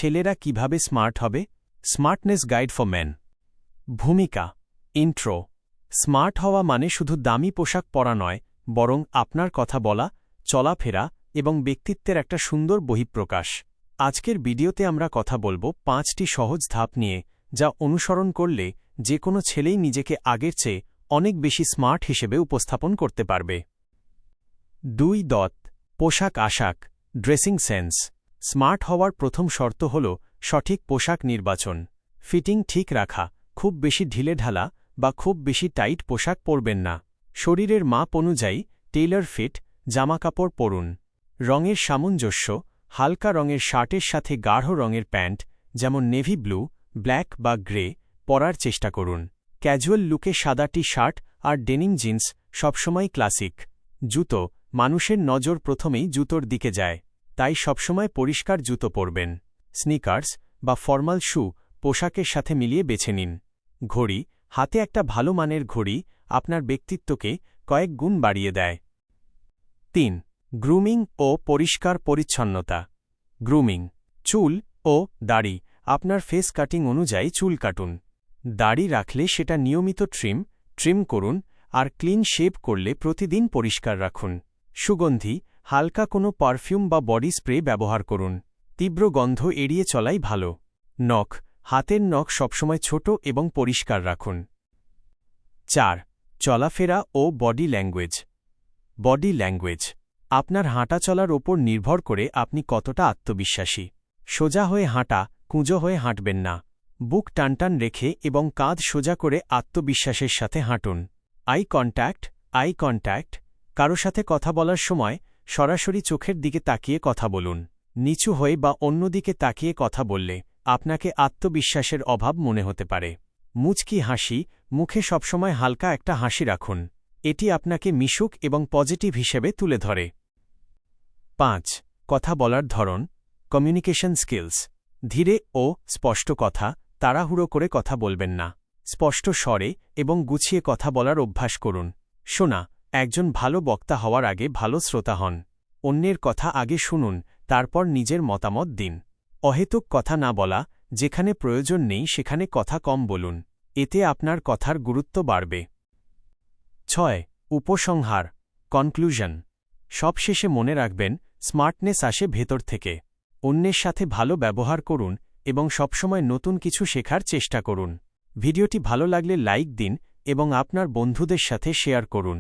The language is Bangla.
ছেলেরা কিভাবে স্মার্ট হবে? Smartness guide for men. ভূমিকা। ইন্ট্রো। স্মার্ট হওয়া মানে শুধু দামি পোশাক পরা নয়, বরং আপনার কথা বলা, চলাফেরা এবং ব্যক্তিত্বের একটা সুন্দর বহিঃপ্রকাশ। আজকের ভিডিওতে আমরা কথা বলবো 5টি সহজ ধাপ নিয়ে, যা অনুসরণ করলে যে কোনো ছেলেই নিজেকে আগের চেয়ে অনেক বেশি স্মার্ট হিসেবে উপস্থাপন করতে পারবে। 2. পোশাক আশাক, ড্রেসিং সেন্স। স্মার্ট হওয়ার প্রথম শর্ত হল সঠিক পোশাক নির্বাচন। ফিটিং ঠিক রাখা, খুব বেশি ঢিলেঢালা বা খুব বেশি টাইট পোশাক পরবেন না। শরীরের মাপ অনুযায়ী টেইলর ফিট জামাকাপড় পরুন। রঙের সামঞ্জস্য, হালকা রঙের শার্টের সাথে গাঢ় রঙের প্যান্ট যেমন নেভি ব্লু, ব্ল্যাক বা গ্রে পরার চেষ্টা করুন। ক্যাজুয়াল লুকে সাদা টি-শার্ট আর ডেনিম জিন্স সবসময় ক্লাসিক। জুতো, মানুষের নজর প্রথমেই জুতোর দিকে যায়, তাই সবসময় পরিষ্কার জুতো পরবেন। স্নিকার্স বা ফর্মাল শু পোশাকের সাথে মিলিয়ে বেছে নিন। ঘড়ি, হাতে একটা ভালো মানের ঘড়ি আপনার ব্যক্তিত্বকে কয়েক গুণ বাড়িয়ে দেয়। 3. গ্রুমিং ও পরিষ্কার পরিচ্ছন্নতা। গ্রুমিং। চুল ও দাড়ি, আপনার ফেস কাটিং অনুযায়ী চুল কাটুন। দাড়ি রাখলে সেটা নিয়মিত ট্রিম করুন, আর ক্লিন শেভ করলে প্রতিদিন পরিষ্কার রাখুন। সুগন্ধি, হালকা কোনো পারফিউম বা বডি স্প্রে ব্যবহার করুন। তীব্র গন্ধ এড়িয়ে চলাই ভালো। নখ, হাতের নখ সবসময় ছোট এবং পরিষ্কার রাখুন। 4. চলাফেরা ও বডি ল্যাঙ্গুয়েজ। বডি ল্যাঙ্গুয়েজ আপনার হাঁটা চলার ওপর নির্ভর করে আপনি কতটা আত্মবিশ্বাসী। সোজা হয়ে হাঁটা, কুঁজো হয়ে হাঁটবেন না। বুক টানটান রেখে এবং কাঁধ সোজা করে আত্মবিশ্বাসের সাথে হাঁটুন। আই কন্ট্যাক্ট, কারো সাথে কথা বলার সময় সরাসরি চোখের দিকে তাকিয়ে কথা বলুন। নিচু হয়ে বা অন্যদিকে তাকিয়ে কথা বললে আপনাকে আত্মবিশ্বাসের অভাব মনে হতে পারে। মুচকি হাসি, মুখে সবসময় হালকা একটা হাসি রাখুন। এটি আপনাকে মিশুক এবং পজিটিভ হিসেবে তুলে ধরে। 5. কথা বলার ধরন, কমিউনিকেশন স্কিলস। ধীরে ও স্পষ্ট কথা, তাড়াহুড়ো করে কথা বলবেন না। স্পষ্ট স্বরে এবং গুছিয়ে কথা বলার অভ্যাস করুন। শোনা, একজন ভালো বক্তা হওয়ার আগে ভালো শ্রোতা হন। অন্যের কথা আগে শুনুন, তারপর নিজের মতামত দিন। অহেতুক কথা না বলা, যেখানে প্রয়োজন নেই সেখানে কথা কম বলুন। এতে আপনার কথার গুরুত্ব বাড়বে। 6. উপসংহার, কনক্লুশন। সবশেষে মনে রাখবেন, স্মার্টনেস আসে ভেতর থেকে। অন্যের সাথে ভালো ব্যবহার করুন এবং সবসময় নতুন কিছু শেখার চেষ্টা করুন। ভিডিওটি ভালো লাগলে লাইক দিন এবং আপনার বন্ধুদের সাথে শেয়ার করুন।